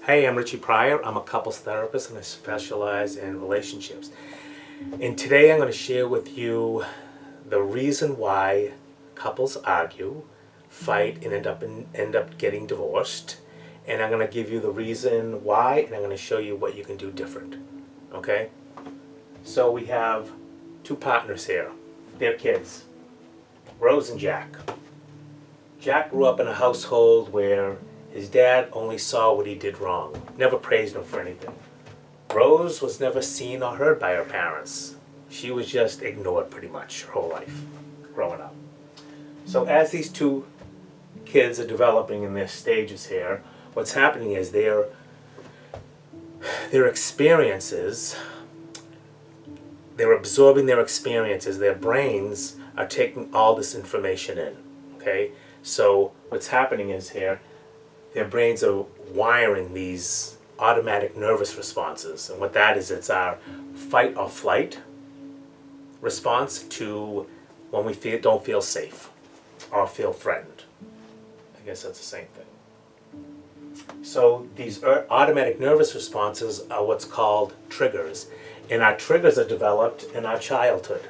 Hey, I'm Richie Pryor. I'm a couples therapist and I specialize in relationships. And today I'm going to share with you the reason why couples argue, fight, and end up getting divorced. And I'm going to give you the reason why, and I'm going to show you what you can do different. Okay? So we have two partners here. They're kids, Rose and Jack. Jack grew up in a household where his dad only saw what he did wrong, never praised him for anything. Rose was never seen or heard by her parents. She was just ignored pretty much her whole life growing up. So as these two kids are developing in their stages here, what's happening is their experiences, they're absorbing their experiences, their brains are taking all this information in, okay? So what's happening is here, their brains are wiring these automatic nervous responses. And what that is, it's our fight or flight response to when we don't feel safe or feel threatened. I guess that's the same thing. So these automatic nervous responses are what's called triggers. And our triggers are developed in our childhood.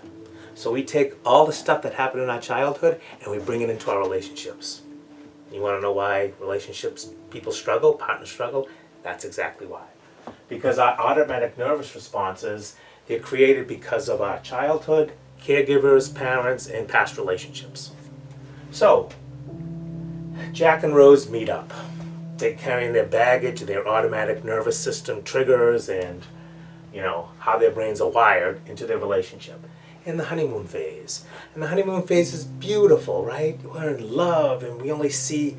So we take all the stuff that happened in our childhood and we bring it into our relationships. You want to know why relationships, people struggle, partners struggle? That's exactly why. Because our automatic nervous responses, they're created because of our childhood, caregivers, parents, and past relationships. So, Jack and Rose meet up. They're carrying their baggage, their automatic nervous system triggers, and how their brains are wired into their relationship. In the honeymoon phase. And the honeymoon phase is beautiful, right? We're in love and we only see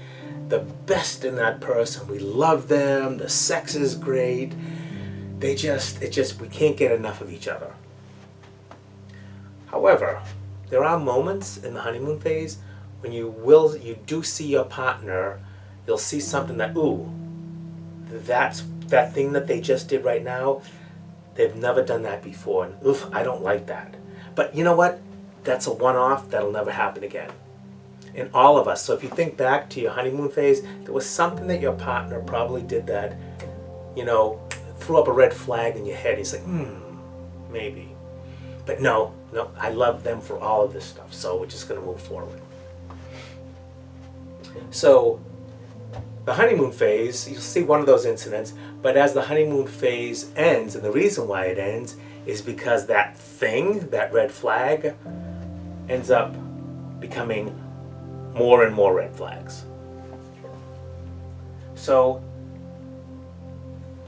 the best in that person. We love them, the sex is great. We can't get enough of each other. However, there are moments in the honeymoon phase when you do see your partner, you'll see something that, that thing that they just did right now, they've never done that before. And I don't like that. But you know what? That's a one-off. That'll never happen again. In all of us. So if you think back to your honeymoon phase, there was something that your partner probably did that, threw up a red flag in your head. He's like, maybe. But no, I love them for all of this stuff. So we're just going to move forward. So the honeymoon phase, you'll see one of those incidents. But as the honeymoon phase ends, and the reason why it ends is because that thing, that red flag, ends up becoming more and more red flags. So,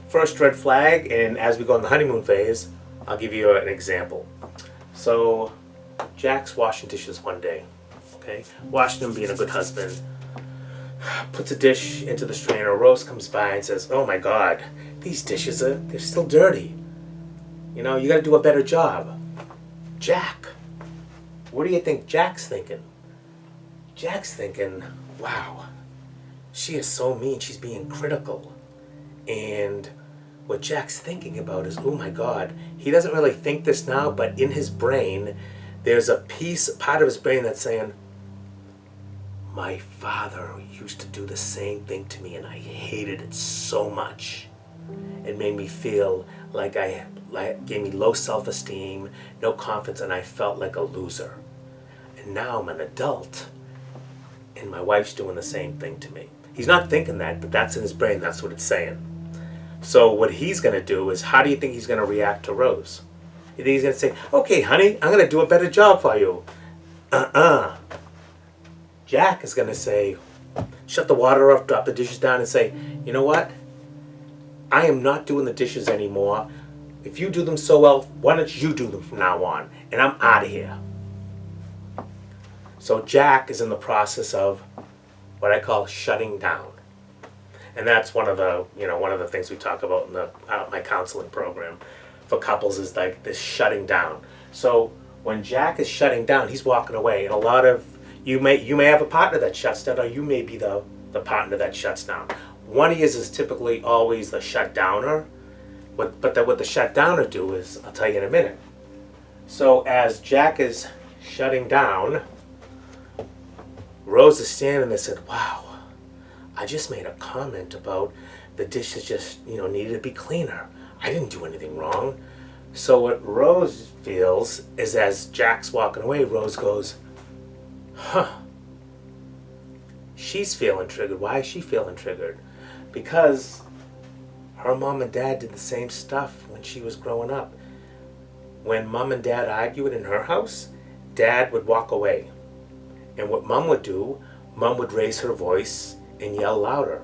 first red flag, and as we go in the honeymoon phase, I'll give you an example. So, Jack's washing dishes one day, okay? Washing them, being a good husband. Puts a dish into the strainer. Rose comes by and says, "Oh my God, these dishes they're still dirty. You got to do a better job." Jack, what do you think Jack's thinking? Jack's thinking, wow, she is so mean. She's being critical. And what Jack's thinking about is, oh my God, he doesn't really think this now, but in his brain, there's part of his brain that's saying, my father used to do the same thing to me and I hated it so much. It made me feel like gave me low self-esteem, no confidence, and I felt like a loser. And now I'm an adult, and my wife's doing the same thing to me. He's not thinking that, but that's in his brain, that's what it's saying. So what he's going to do is, how do you think he's going to react to Rose? You think he's going to say, "Okay, honey, I'm going to do a better job for you"? Jack is going to say, shut the water off, drop the dishes down, and say, "You know what? I am not doing the dishes anymore. If you do them so well, why don't you do them from now on? And I'm out of here." So Jack is in the process of what I call shutting down. And that's one of the things we talk about in my counseling program for couples is like this shutting down. So when Jack is shutting down, he's walking away. And a lot of you may have a partner that shuts down, or you may be the partner that shuts down. One of yours is typically always the shutdowner, but what the shutdowner do is, I'll tell you in a minute. So as Jack is shutting down, Rose is standing there and said, "Wow, I just made a comment about The dishes just, needed to be cleaner. I didn't do anything wrong. So what Rose feels is, as Jack's walking away, Rose goes, huh, she's feeling triggered. Why is she feeling triggered? Because her mom and dad did the same stuff when she was growing up. When mom and dad argued in her house, dad would walk away. And what mom would do, mom would raise her voice and yell louder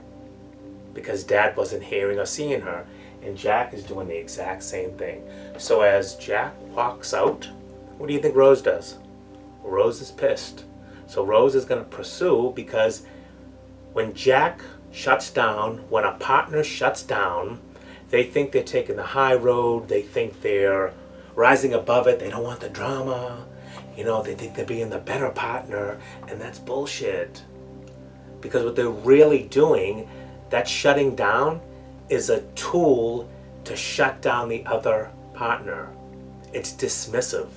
because dad wasn't hearing or seeing her. And Jack is doing the exact same thing. So as Jack walks out, what do you think Rose does? Rose is pissed. So Rose is going to pursue, because when Jack shuts down, when a partner shuts down, they think they're taking the high road. They think they're rising above it. They don't want the drama. They think they're being the better partner, and that's bullshit. Because what they're really doing, that shutting down, is a tool to shut down the other partner. It's dismissive.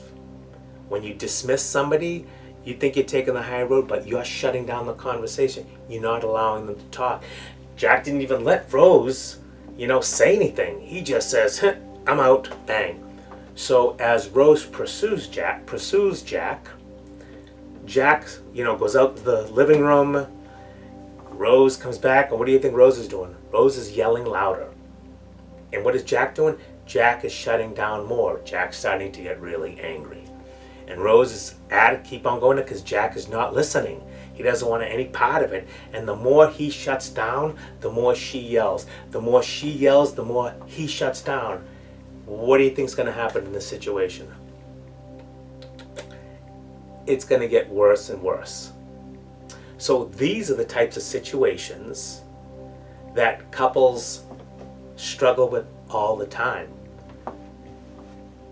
When you dismiss somebody, you think you're taking the high road, but you're shutting down the conversation. You're not allowing them to talk. Jack didn't even let Rose, say anything. He just says, I'm out, bang. So as Rose pursues Jack, Jack, goes out to the living room. Rose comes back, and what do you think Rose is doing? Rose is yelling louder. And what is Jack doing? Jack is shutting down more. Jack's starting to get really angry. And Rose is at it, keep on going, because Jack is not listening. He doesn't want any part of it. And the more he shuts down, the more she yells. The more she yells, the more he shuts down. What do you think is going to happen in this situation? It's going to get worse and worse. So these are the types of situations that couples struggle with all the time.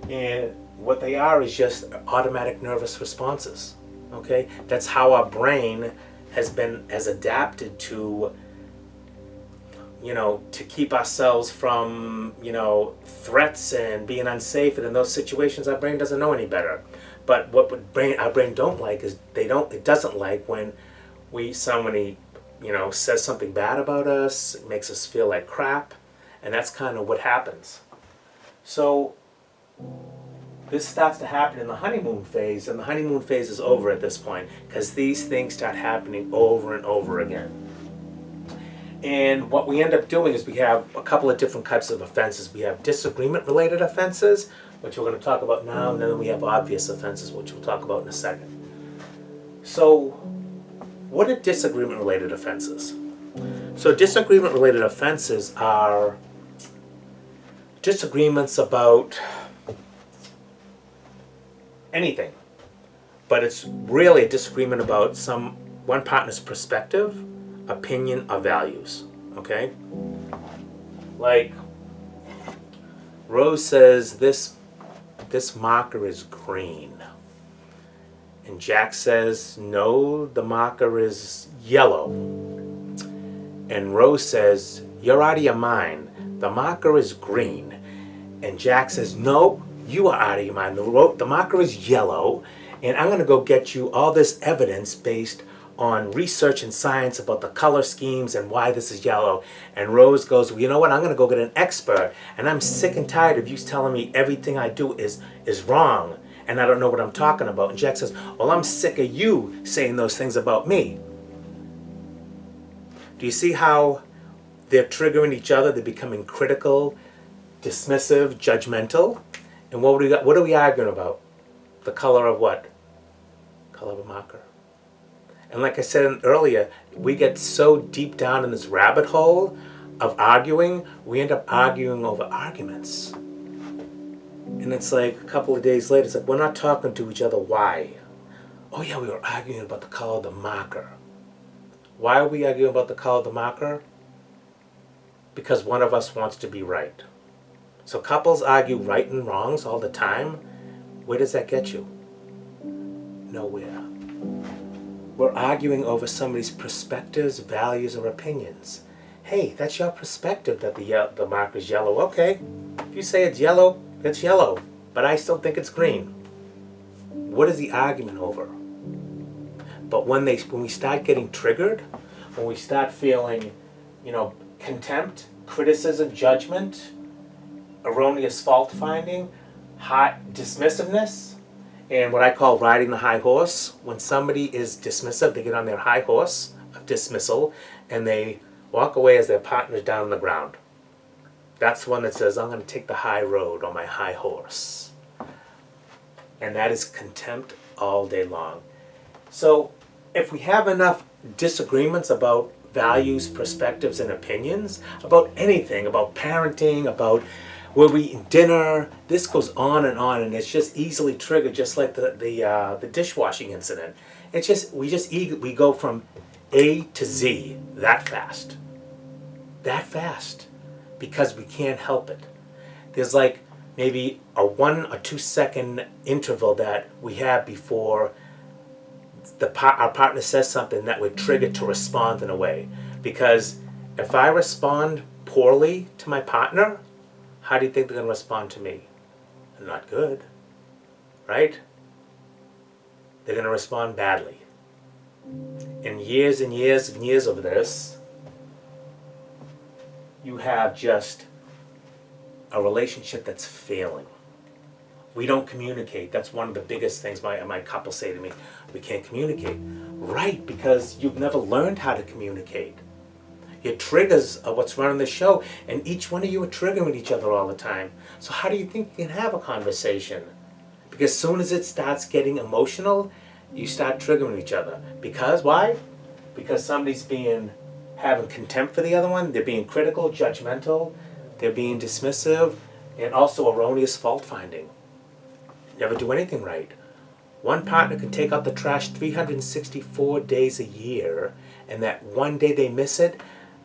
And what they are is just automatic nervous responses. Okay? That's how our brain has adapted to to keep ourselves from, threats and being unsafe. And in those situations, our brain doesn't know any better. But what our brain don't like is it doesn't like when somebody, says something bad about us, it makes us feel like crap. And that's kind of what happens. So this starts to happen in the honeymoon phase, and the honeymoon phase is over at this point, because these things start happening over and over again. And what we end up doing is we have a couple of different types of offenses. We have disagreement-related offenses, which we're going to talk about now, and then we have obvious offenses, which we'll talk about in a second. So, what are disagreement-related offenses? So, disagreement-related offenses are disagreements about anything, but it's really a disagreement about one partner's perspective, opinion, or values. Okay? Like, Rose says this marker is green, and Jack says no, the marker is yellow, and Rose says you're out of your mind, the marker is green, and Jack says no, you are out of your mind, the marker is yellow, and I'm going to go get you all this evidence based on research and science about the color schemes and why this is yellow. And Rose goes, well, you know what, I'm going to go get an expert, and I'm sick and tired of you telling me everything I do is wrong, and I don't know what I'm talking about. And Jack says, well, I'm sick of you saying those things about me. Do you see how they're triggering each other? They're becoming critical, dismissive, judgmental. And what are we arguing about? The color of what? Color of a marker. And like I said earlier, we get so deep down in this rabbit hole of arguing, we end up arguing over arguments. And it's like a couple of days later, it's like we're not talking to each other. Why? Oh yeah, we were arguing about the color of the marker. Why are we arguing about the color of the marker? Because one of us wants to be right. So couples argue right and wrongs all the time. Where does that get you? Nowhere. We're arguing over somebody's perspectives, values, or opinions. Hey, that's your perspective that the marker's yellow. Okay, if you say it's yellow, but I still think it's green. What is the argument over? But when we start getting triggered, when we start feeling, contempt, criticism, judgment, erroneous fault finding, high dismissiveness, and what I call riding the high horse. When somebody is dismissive, they get on their high horse of dismissal and they walk away as their partner's down on the ground. That's the one that says, I'm going to take the high road on my high horse. And that is contempt all day long. So if we have enough disagreements about values, perspectives, and opinions, about anything, about parenting, about where we eat dinner, this goes on, and it's just easily triggered, just like the dishwashing incident. It's just we go from A to Z that fast, because we can't help it. There's like maybe a 1 or 2 second interval that we have before our partner says something that would trigger to respond in a way. Because if I respond poorly to my partner, how do you think they're going to respond to me? Not good, right? They're going to respond badly. And years and years and years of this, you have just a relationship that's failing. We don't communicate. That's one of the biggest things my couple say to me. We can't communicate. Right, because you've never learned how to communicate. Your triggers are what's running the show, and each one of you are triggering each other all the time. So how do you think you can have a conversation? Because as soon as it starts getting emotional, you start triggering each other. Because why? Because somebody's having contempt for the other one, they're being critical, judgmental, they're being dismissive, and also erroneous fault finding. Never do anything right. One partner can take out the trash 364 days a year, and that one day they miss it,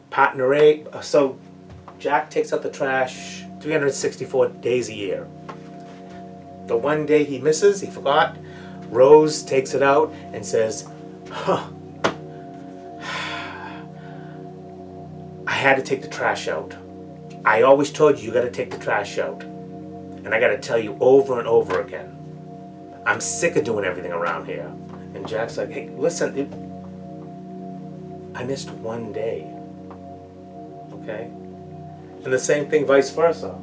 partner A, so Jack takes out the trash 364 days a year. The one day he misses, he forgot, Rose takes it out and says, I had to take the trash out. I always told you got to take the trash out. And I got to tell you over and over again. I'm sick of doing everything around here. And Jack's like, hey, listen, I missed one day. Okay? And the same thing vice versa.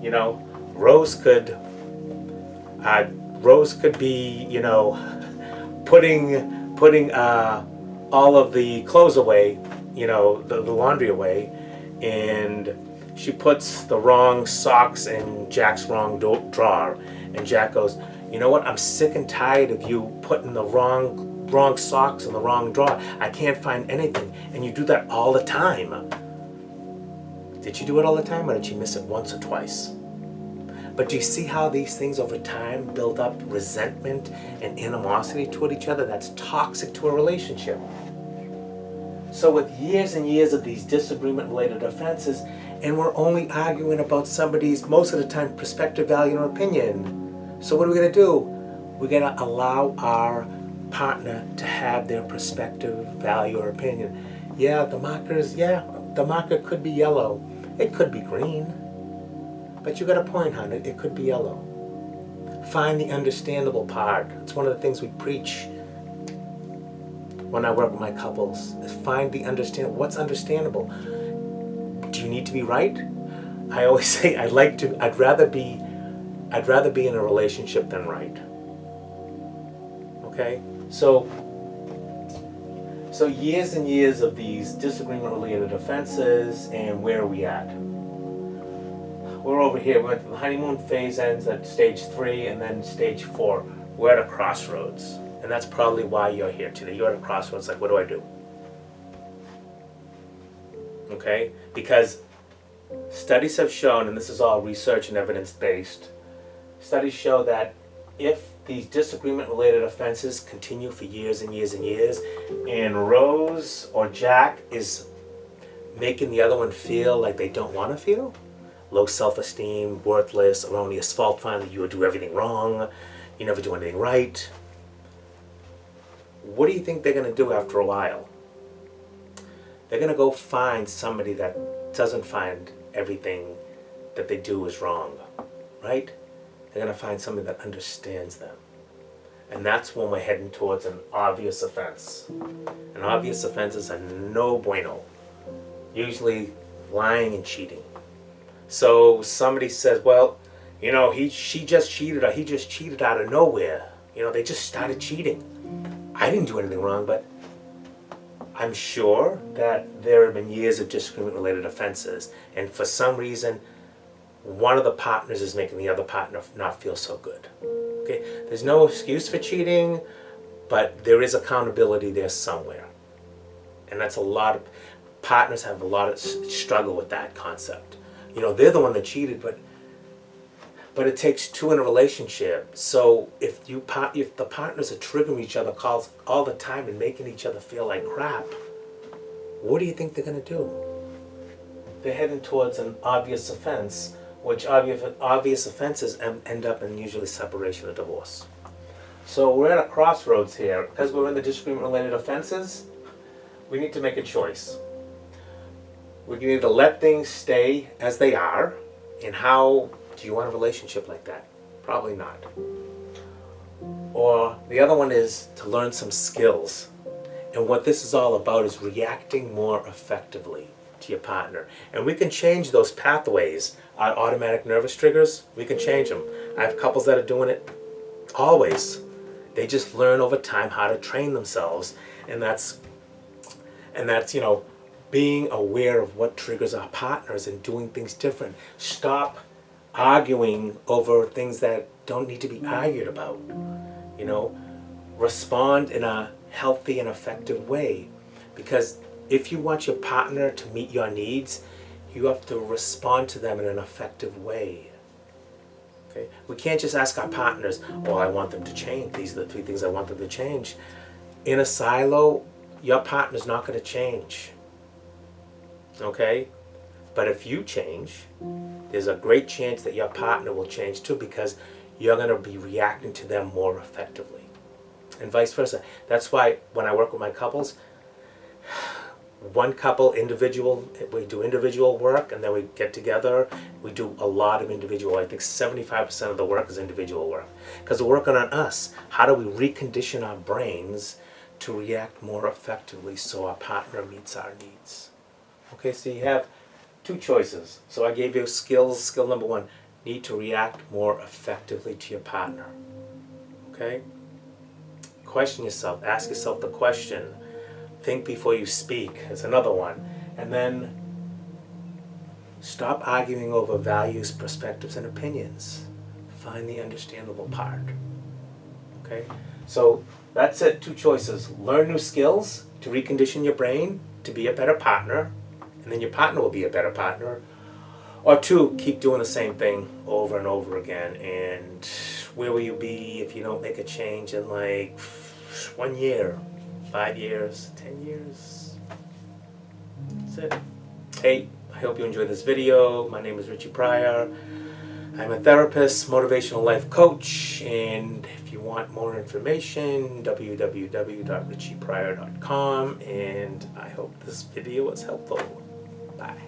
You know, Rose could be, you know, putting all of the clothes away, you know, the laundry away, and she puts the wrong socks in Jack's wrong drawer, and Jack goes, you know what, I'm sick and tired of you putting the wrong socks in the wrong drawer. I can't find anything, and you do that all the time. Did you do it all the time, or did you miss it once or twice? But do you see how these things over time build up resentment and animosity toward each other? That's toxic to a relationship. So with years and years of these disagreement-related offenses, and we're only arguing about somebody's, most of the time, perspective, value, or opinion. So what are we going to do? We're going to allow our partner to have their perspective, value, or opinion. Yeah, the marker could be yellow. It could be green. But you got a point, hon. It could be yellow. Find the understandable part. It's one of the things we preach when I work with my couples. Is find the what's understandable. Do you need to be right? I always say I'd rather be in a relationship than right. Okay? So years and years of these disagreement-related offenses, and where are we at? We're over here. We went to the honeymoon phase, ends at stage 3, and then stage 4. We're at a crossroads. And that's probably why you're here today. You're at a crossroads, like, what do I do? Okay? Because studies have shown, and this is all research and evidence-based, studies show that if these disagreement-related offenses continue for years and years and years, and Rose or Jack is making the other one feel like they don't want to feel, low self-esteem, worthless, erroneous fault finding, you do everything wrong, you never do anything right, what do you think they're going to do after a while? They're going to go find somebody that doesn't find everything that they do is wrong, right? They're going to find somebody that understands them. And that's when we're heading towards an obvious offense. An obvious offense is a no bueno. usually lying and cheating. So somebody says, well, she just cheated, or he just cheated out of nowhere. They just started cheating. I didn't do anything wrong, but I'm sure that there have been years of disagreement-related offenses, and for some reason, one of the partners is making the other partner not feel so good. Okay, there's no excuse for cheating, but there is accountability there somewhere, and that's a lot of partners have a lot of struggle with that concept. They're the one that cheated, but it takes two in a relationship. So if the partners are triggering each other calls all the time and making each other feel like crap, what do you think they're going to do? They're heading towards an obvious offense, which obvious offenses end up in usually separation or divorce. So we're at a crossroads here. Because we're in the disagreement-related offenses, we need to make a choice. We can either let things stay as they are, and how do you want a relationship like that? Probably not. Or the other one is to learn some skills. And what this is all about is reacting more effectively to your partner. And we can change those pathways. Our automatic nervous triggers, we can change them. I have couples that are doing it always. They just learn over time how to train themselves. And that's being aware of what triggers our partners and doing things different. Stop arguing over things that don't need to be argued about. Respond in a healthy and effective way. Because if you want your partner to meet your needs, you have to respond to them in an effective way. Okay? We can't just ask our partners, oh, I want them to change. These are the 3 things I want them to change. In a silo, your partner's not going to change. Okay? But if you change, there's a great chance that your partner will change too, because you're going to be reacting to them more effectively. And vice versa. That's why when I work with my couples, one couple we do individual work, and then we get together, we do a lot of individual. I think 75% of the work is individual work. Because we're working on us. How do we recondition our brains to react more effectively so our partner meets our needs? Okay, so you have 2 choices. So I gave you skills. Skill number 1, need to react more effectively to your partner. Okay? Question yourself. Ask yourself the question. Think before you speak is another one. And then stop arguing over values, perspectives, and opinions. Find the understandable part. Okay? So that's it. 2 choices. Learn new skills to recondition your brain to be a better partner, and then your partner will be a better partner. Or 2, keep doing the same thing over and over again. And where will you be if you don't make a change in 1 year, 5 years, 10 years? That's it. Hey, I hope you enjoyed this video. My name is Richie Pryor. I'm a therapist, motivational life coach, and if you want more information, www.richiepryor.com, and I hope this video was helpful. Bye.